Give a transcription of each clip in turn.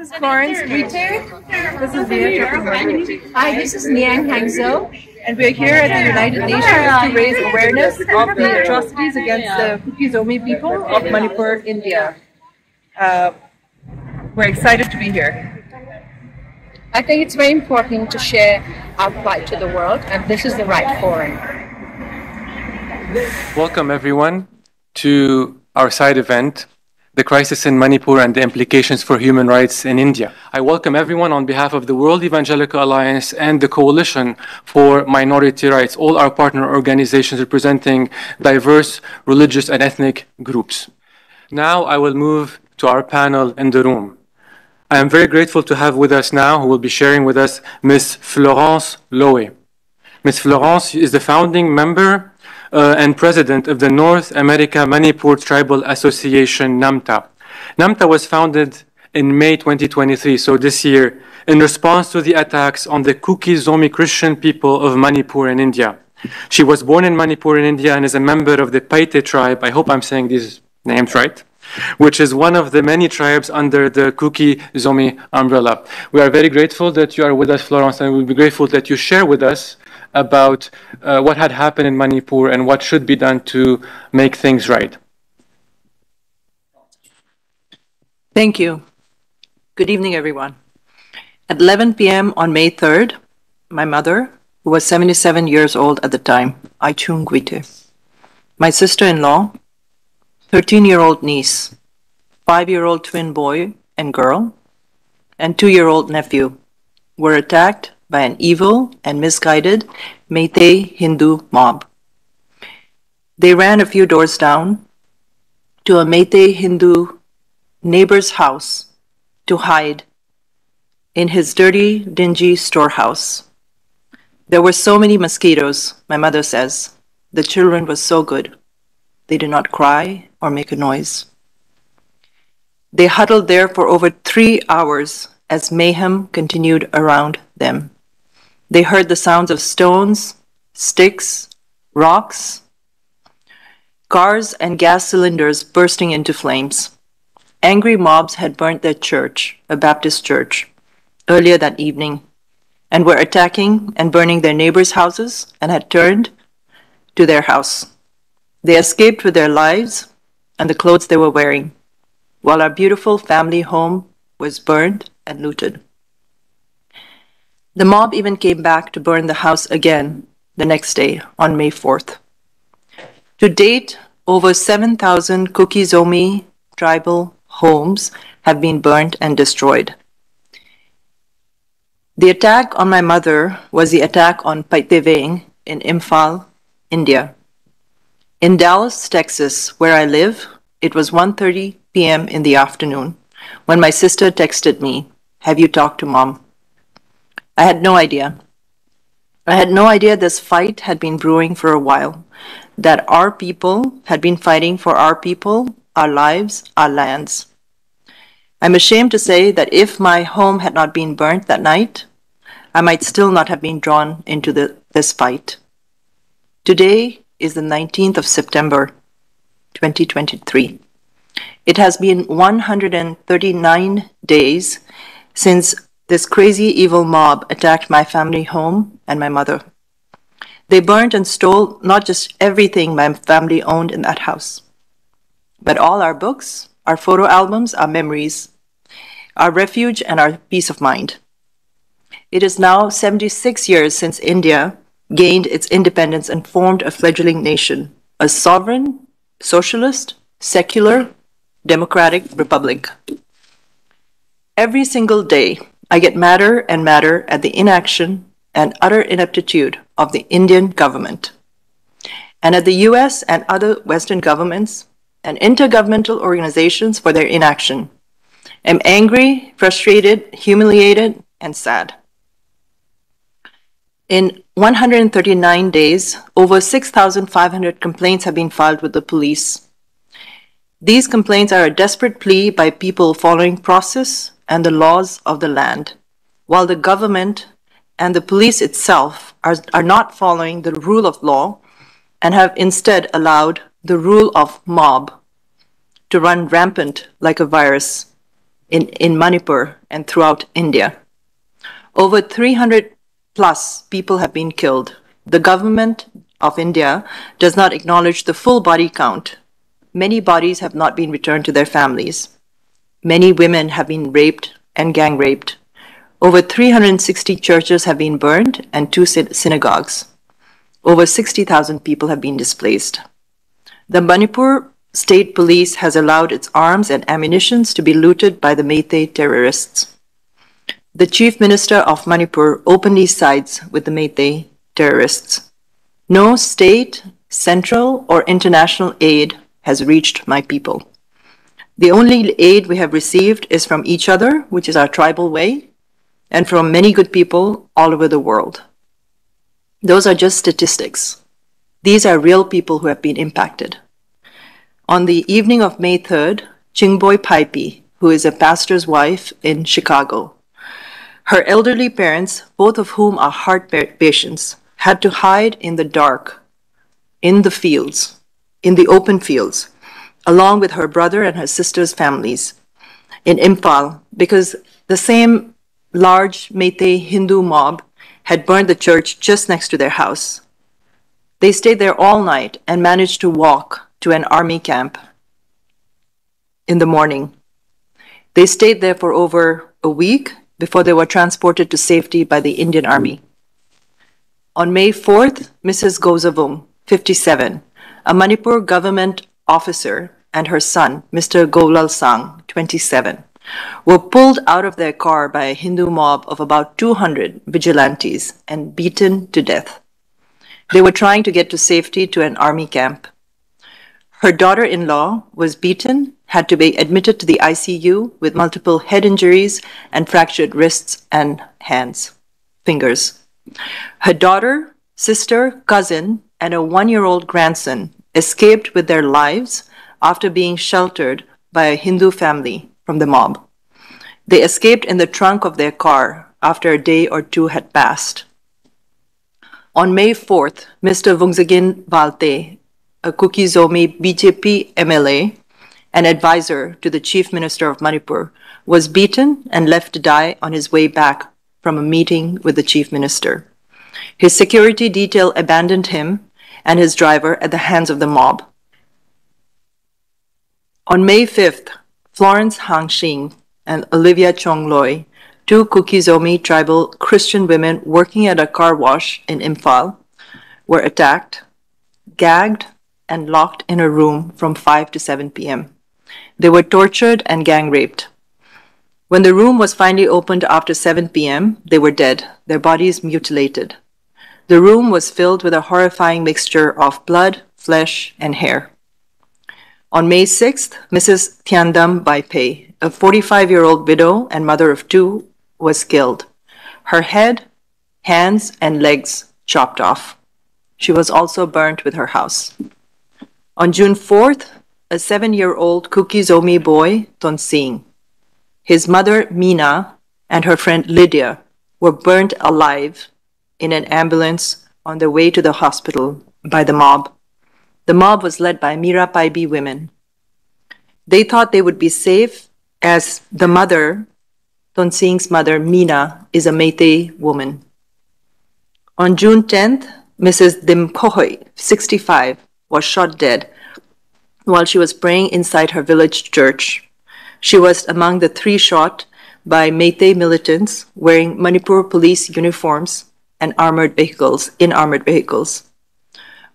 is Florence, Gwite. This is Mia. Hi, this is Niang, Hangzo. And we are here at the United Nations to raise awareness of the atrocities against the Kuki-Zomi people of Manipur, India. We're excited to be here. I think it's very important to share our plight to the world, and this is the right forum. Welcome everyone to our side event, The Crisis in Manipur and the Implications for Human Rights in India. I welcome everyone on behalf of the World Evangelical Alliance and the Coalition for Minority Rights, all our partner organizations representing diverse religious and ethnic groups. Now I will move to our panel in the room. I am very grateful to have with us now, who will be sharing with us, Ms. Florence Lowe. Ms. Florence is the founding member and president of the North America Manipur Tribal Association, NAMTA. NAMTA was founded in May 2023, so this year, in response to the attacks on the Kuki-Zomi Christian people of Manipur in India. She was born in Manipur in India and is a member of the Paite tribe, I hope I'm saying these names right, which is one of the many tribes under the Kuki-Zomi umbrella. We are very grateful that you are with us, Florence, and we'll be grateful that you share with us about what had happened in Manipur and what should be done to make things right. Thank you. Good evening, everyone. At 11 p.m. on May 3rd, my mother, who was 77 years old at the time, Aichung Gwite, my sister-in-law, 13-year-old niece, 5-year-old twin boy and girl, and 2-year-old nephew were attacked by an evil and misguided Meitei Hindu mob. They ran a few doors down to a Meitei Hindu neighbor's house to hide in his dirty, dingy storehouse. There were so many mosquitoes, my mother says. The children were so good. They did not cry or make a noise. They huddled there for over 3 hours as mayhem continued around them. They heard the sounds of stones, sticks, rocks, cars and gas cylinders bursting into flames. Angry mobs had burnt their church, a Baptist church, earlier that evening, and were attacking and burning their neighbors' houses and had turned to their house. They escaped with their lives and the clothes they were wearing, while our beautiful family home was burned and looted. The mob even came back to burn the house again the next day on May 4th. To date, over 7,000 Kuki-Zomi tribal homes have been burned and destroyed. The attack on my mother was the attack on Paiteveng in Imphal, India. In Dallas, Texas, where I live, it was 1:30 p.m. in the afternoon when my sister texted me, "Have you talked to Mom?" I had no idea. I had no idea this fight had been brewing for a while, that our people had been fighting for our people, our lives, our lands. I'm ashamed to say that if my home had not been burnt that night, I might still not have been drawn into this fight. Today is the 19th of September, 2023. It has been 139 days since this crazy evil mob attacked my family home and my mother. They burned and stole not just everything my family owned in that house, but all our books, our photo albums, our memories, our refuge, and our peace of mind. It is now 76 years since India gained its independence and formed a fledgling nation, a sovereign, socialist, secular, democratic republic. Every single day, I get madder and madder at the inaction and utter ineptitude of the Indian government, and at the US and other Western governments and intergovernmental organizations for their inaction. I'm angry, frustrated, humiliated, and sad. In 139 days, over 6,500 complaints have been filed with the police. These complaints are a desperate plea by people following process and the laws of the land, while the government and the police itself are not following the rule of law and have instead allowed the rule of mob to run rampant like a virus in Manipur and throughout India. Over 300 plus people have been killed. The government of India does not acknowledge the full body count. Many bodies have not been returned to their families. Many women have been raped and gang raped. Over 360 churches have been burned and 2 synagogues. Over 60,000 people have been displaced. The Manipur State Police has allowed its arms and ammunition to be looted by the Meitei terrorists. The Chief Minister of Manipur openly sides with the Meitei terrorists. No state, central, or international aid has reached my people. The only aid we have received is from each other, which is our tribal way, and from many good people all over the world. Those are just statistics. These are real people who have been impacted. On the evening of May 3rd, Chingboi Paipi, who is a pastor's wife in Chicago, her elderly parents, both of whom are heart patients, had to hide in the dark, in the fields, in the open fields, along with her brother and her sister's families in Imphal, because the same large Meitei Hindu mob had burned the church just next to their house. They stayed there all night and managed to walk to an army camp in the morning. They stayed there for over a week before they were transported to safety by the Indian Army. On May 4th, Mrs. Gozavung, 57, a Manipur government officer, and her son, Mr. Golal Sang, 27, were pulled out of their car by a Hindu mob of about 200 vigilantes and beaten to death. They were trying to get to safety to an army camp. Her daughter-in-law was beaten, had to be admitted to the ICU with multiple head injuries and fractured wrists and fingers. Her daughter, sister, cousin, and a 1-year-old grandson escaped with their lives after being sheltered by a Hindu family from the mob. They escaped in the trunk of their car after a day or two had passed. On May 4th, Mr. Vungsagin Valte, a Kuki-Zomi BJP MLA, an advisor to the Chief Minister of Manipur, was beaten and left to die on his way back from a meeting with the Chief Minister. His security detail abandoned him and his driver at the hands of the mob. On May 5th, Florence Hangxing and Olivia Chongloy, 2 Kuki-Zomi tribal Christian women working at a car wash in Imphal, were attacked, gagged, and locked in a room from 5 to 7 p.m. They were tortured and gang raped. When the room was finally opened after 7 p.m., they were dead, their bodies mutilated. The room was filled with a horrifying mixture of blood, flesh, and hair. On May 6th, Mrs. Tiandam Baipe, a 45-year-old widow and mother of 2, was killed. Her head, hands, and legs chopped off. She was also burnt with her house. On June 4th, a 7-year-old Kuki-Zomi boy, Tonsing, his mother, Mina, and her friend Lydia were burnt alive in an ambulance on their way to the hospital by the mob. The mob was led by Mira Paibi women. They thought they would be safe as the mother, Tonsing's mother, Mina, is a Meitei woman. On June 10th, Mrs. Dimkohoi, 65, was shot dead while she was praying inside her village church. She was among the 3 shot by Meitei militants wearing Manipur police uniforms and in armored vehicles.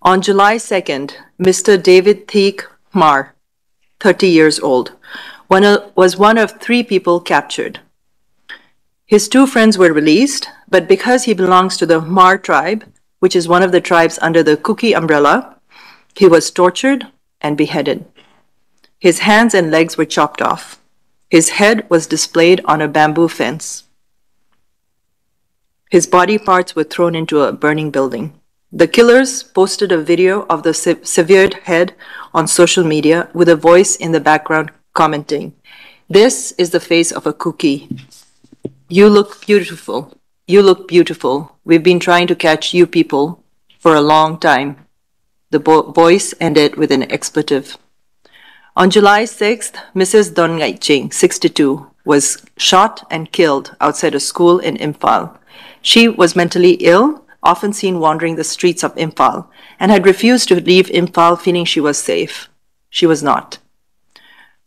On July 2nd, Mr. David Thiek Hmar, 30 years old, was one of 3 people captured. His 2 friends were released, but because he belongs to the Hmar tribe, which is one of the tribes under the Kuki umbrella, he was tortured and beheaded. His hands and legs were chopped off. His head was displayed on a bamboo fence. His body parts were thrown into a burning building. The killers posted a video of the severed head on social media with a voice in the background commenting, "This is the face of a Kuki. You look beautiful. You look beautiful. We've been trying to catch you people for a long time." The voice ended with an expletive. On July 6th, Mrs. Don Ngaiching, 62, was shot and killed outside a school in Imphal. She was mentally ill, often seen wandering the streets of Imphal, and had refused to leave Imphal feeling she was safe. She was not.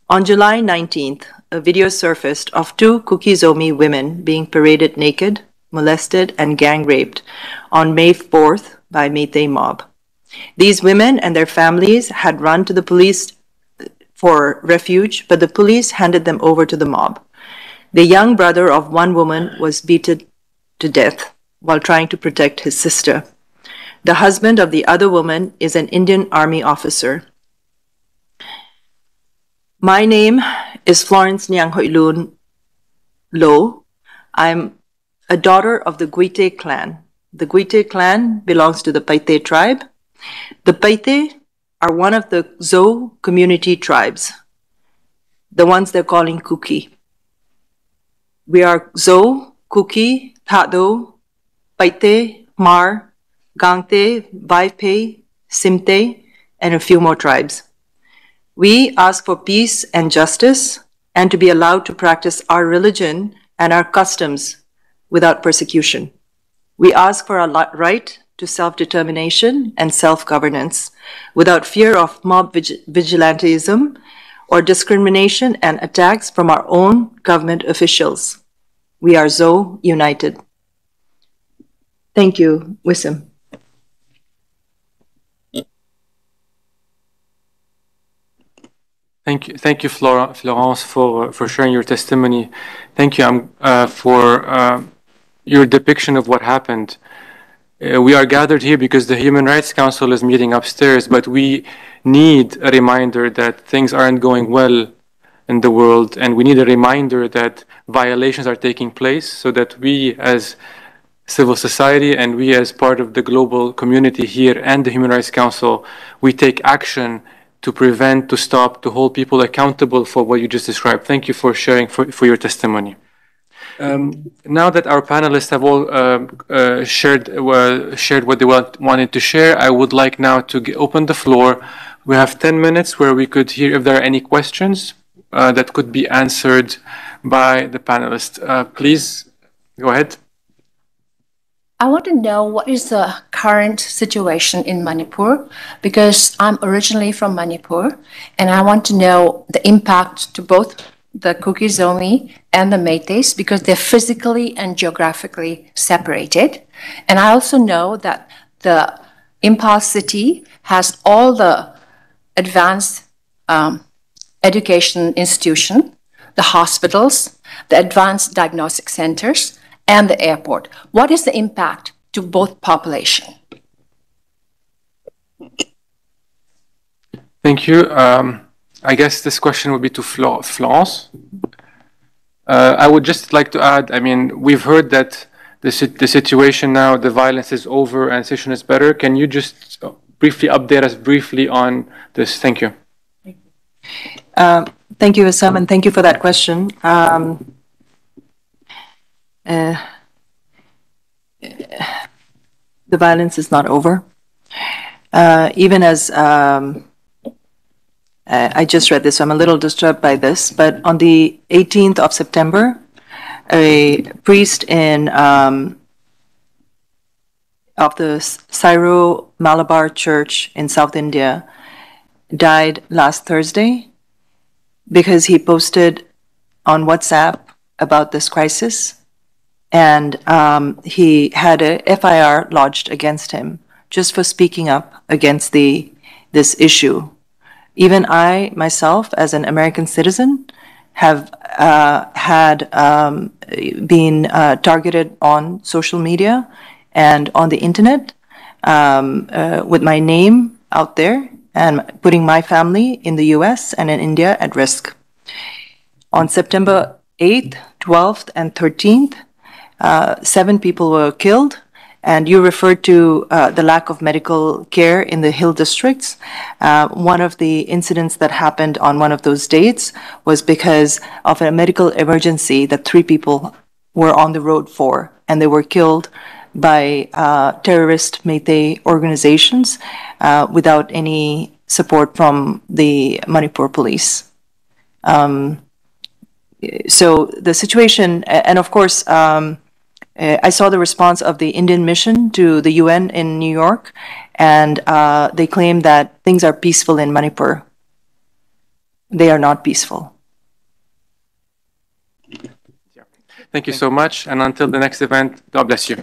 On July 19th, a video surfaced of two Kuki-Zomi women being paraded naked, molested, and gang raped on May 4th by Meitei mob. These women and their families had run to the police for refuge, but the police handed them over to the mob. The young brother of one woman was beaten to death while trying to protect his sister. The husband of the other woman is an Indian Army officer. My name is Florence Nianghoihlun Lowe. I'm a daughter of the Gwite clan. The Gwite clan belongs to the Paite tribe. The Paite are one of the Zo community tribes, the ones they're calling Kuki. We are Zo, Kuki, Tado, Paite, Mar, Gangte, Vaipe, Simte, and a few more tribes. We ask for peace and justice and to be allowed to practice our religion and our customs without persecution. We ask for our right to self-determination and self-governance without fear of mob vigilantism or discrimination and attacks from our own government officials. We are Zo united. Thank you, Wissam. Thank you, Florence, for sharing your testimony. Thank you for your depiction of what happened. We are gathered here because the Human Rights Council is meeting upstairs, but we need a reminder that things aren't going well in the world, and we need a reminder that violations are taking place so that we as civil society and we as part of the global community here and the Human Rights Council, we take action to prevent, to stop, to hold people accountable for what you just described. Thank you for sharing for your testimony. Now that our panelists have all shared what they wanted to share, I would like now to open the floor. We have 10 minutes where we could hear if there are any questions that could be answered by the panelists. Please, go ahead. I want to know what is the current situation in Manipur, because I'm originally from Manipur, and I want to know the impact to both the Kuki-Zomi and the Métis, because they're physically and geographically separated. And I also know that the Imphal city has all the advanced education institution, the hospitals, the advanced diagnostic centers, and the airport. What is the impact to both population? Thank you. I guess this question would be to Florence. I would just like to add, I mean, we've heard that the situation now, the violence is over and situation is better. Can you just briefly update us briefly on this? Thank you. Thank you, Wissam, and thank you for that question. The violence is not over. Even as I just read this, so I'm a little disturbed by this, but on the 18th of September, a priest of the Syro-Malabar Church in South India died last Thursday because he posted on WhatsApp about this crisis, and he had a FIR lodged against him just for speaking up against this issue. Even I, myself, as an American citizen, have been targeted on social media and on the internet with my name out there and putting my family in the US and in India at risk. On September 8th, 12th, and 13th, 7 people were killed. And you referred to the lack of medical care in the hill districts. One of the incidents that happened on one of those dates was because of a medical emergency that 3 people were on the road for, and they were killed by terrorist Meitei organizations without any support from the Manipur police. So the situation, and of course, I saw the response of the Indian mission to the UN in New York, and they claim that things are peaceful in Manipur. They are not peaceful. Thank you so much, and until the next event, God bless you.